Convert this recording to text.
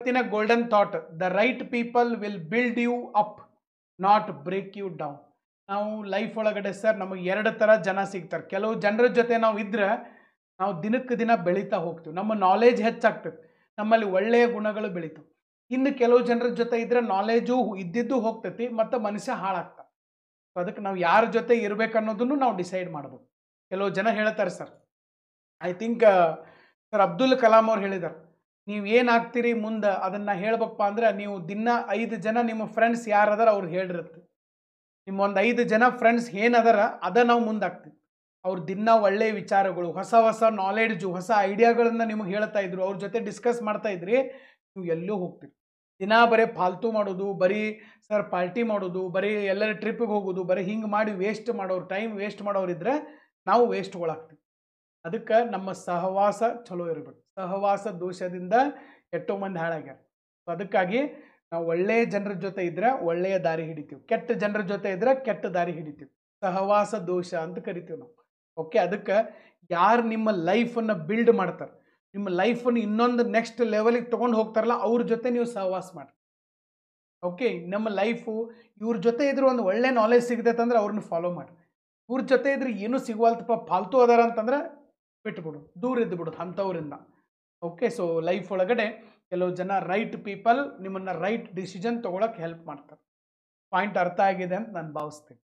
ಇವತ್ತಿನ golden thought, the right people will build you up, not break you down. ನಾವು life ಒಳಗಡೆ sir ನಮಗೆ ಎರಡು ಥರ ಜನ ಸಿಗ್ತಾರೆ. ಕೆಲವು ಜನರ ಜೊತೆ ನಾವು ಇದ್ರೆ ನಾವು ದಿನಕ್ಕೆ ದಿನ ಬೆಳೀತಾ ಹೋಗ್ತೀವಿ, ನಮ್ಮ ನಾಲೆಜ್ ಹೆಚ್ಚಾಗ್ತದೆ, ನಮ್ಮಲ್ಲಿ ಒಳ್ಳೆಯ ಗುಣಗಳು ಬೆಳೀತವೆ. ಇನ್ನು ಕೆಲವು ಜನರ ಜೊತೆ ಇದ್ರೆ ನಾಲೆಜು ಇದ್ದಿದ್ದು ಹೋಗ್ತೈತಿ ಮತ್ತು ಮನುಷ್ಯ ಹಾಳಾಗ್ತಾನೆ. ಸೊ ಅದಕ್ಕೆ ನಾವು ಯಾರ ಜೊತೆ ಇರಬೇಕನ್ನೋದನ್ನು ನಾವು ಡಿಸೈಡ್ ಮಾಡ್ಬೋದು. ಕೆಲವು ಜನ ಹೇಳ್ತಾರೆ sir, I think sir Abdul Kalam ಅವ್ರು ಹೇಳಿದ್ದಾರೆ, ನೀವು ಏನಾಗ್ತೀರಿ ಮುಂದೆ ಅದನ್ನು ಹೇಳ್ಬೇಕಪ್ಪ ಅಂದ್ರೆ ನೀವು ದಿನ 5 ಜನ ನಿಮ್ಮ ಫ್ರೆಂಡ್ಸ್ ಯಾರದಾರ ಅವ್ರು ಹೇಳಿರುತ್ತೆ. ನಿಮ್ಮ ಒಂದು 5 ಜನ ಫ್ರೆಂಡ್ಸ್ ಏನದಾರ ಅದ ನಾವು ಮುಂದಾಗ್ತೀವಿ. ಅವ್ರು ದಿನ ಒಳ್ಳೆಯ ವಿಚಾರಗಳು, ಹೊಸ ಹೊಸ ನಾಲೆಡ್ಜು, ಹೊಸ ಐಡಿಯಾಗಳನ್ನ ನಿಮಗೆ ಹೇಳ್ತಾ ಇದ್ರು, ಅವ್ರ ಜೊತೆ ಡಿಸ್ಕಸ್ ಮಾಡ್ತಾ ಇದ್ರಿ, ನೀವು ಎಲ್ಲೋ ಹೋಗ್ತೀರಿ. ದಿನ ಬರೀ ಫಾಲ್ತು ಮಾಡೋದು, ಬರೀ ಸರ್ ಪಾರ್ಟಿ ಮಾಡೋದು, ಬರೀ ಎಲ್ಲರ ಟ್ರಿಪ್ಪಿಗೆ ಹೋಗೋದು, ಬರೀ ಹಿಂಗೆ ಮಾಡಿ ವೇಸ್ಟ್ ಮಾಡೋರು, ಟೈಮ್ ವೇಸ್ಟ್ ಮಾಡೋರಿದ್ರೆ ನಾವು ವೇಸ್ಟ್ಗಳಾಗ್ತೀವಿ. ಅದಕ್ಕೆ ನಮ್ಮ ಸಹವಾಸ ಚಲೋ ಇರಬೇಕು. ಸಹವಾಸ ದೋಷದಿಂದ ಎಷ್ಟೋ ಮಂದಿ ಹಾಳಾಗ್ಯಾರ. ಸೊ ಅದಕ್ಕಾಗಿ ನಾವು ಒಳ್ಳೆಯ ಜನರ ಜೊತೆ ಇದ್ರೆ ಒಳ್ಳೆಯ ದಾರಿ ಹಿಡಿತೀವಿ, ಕೆಟ್ಟ ಜನರ ಜೊತೆ ಇದ್ರೆ ಕೆಟ್ಟ ದಾರಿ ಹಿಡಿತೀವಿ. ಸಹವಾಸ ದೋಷ ಅಂತ ಕರಿತೀವಿ ನಾವು. ಓಕೆ, ಅದಕ್ಕೆ ಯಾರು ನಿಮ್ಮ ಲೈಫನ್ನು ಬಿಲ್ಡ್ ಮಾಡ್ತಾರೆ, ನಿಮ್ಮ ಲೈಫನ್ನು ಇನ್ನೊಂದು ನೆಕ್ಸ್ಟ್ ಲೆವೆಲಿಗೆ ತೊಗೊಂಡು ಹೋಗ್ತಾರಲ್ಲ, ಅವ್ರ ಜೊತೆ ನೀವು ಸಹವಾಸ ಮಾಡಿ. ಓಕೆ, ನಮ್ಮ ಲೈಫು ಇವ್ರ ಜೊತೆ ಇದ್ರೆ ಒಂದು ಒಳ್ಳೆ ನಾಲೆಜ್ ಸಿಗ್ತೈತೆ ಅಂದ್ರೆ ಅವ್ರನ್ನ ಫಾಲೋ ಮಾಡಿ. ಇವ್ರ ಜೊತೆ ಇದ್ರೆ ಏನೂ ಸಿಗುವಲ್ತಪ್ಪ, ಫಾಲ್ತು ಅದಾರ ಅಂತಂದ್ರೆ ಬಿಟ್ಬಿಡು, ದೂರ ಇದ್ದು ಬಿಡೋದು ಅಂಥವ್ರಿಂದ. ಓಕೆ, ಸೊ ಲೈಫ್ ಒಳಗಡೆ ಕೆಲವು ಜನ ರೈಟ್ ಪೀಪಲ್ ನಿಮ್ಮನ್ನು ರೈಟ್ ಡಿಸಿಷನ್ ತೊಗೊಳಕ್ಕೆ ಹೆಲ್ಪ್ ಮಾಡ್ತಾರೆ. ಪಾಯಿಂಟ್ ಅರ್ಥ ಆಗಿದೆ ಅಂತ ನಾನು ಭಾವಿಸ್ತೀನಿ.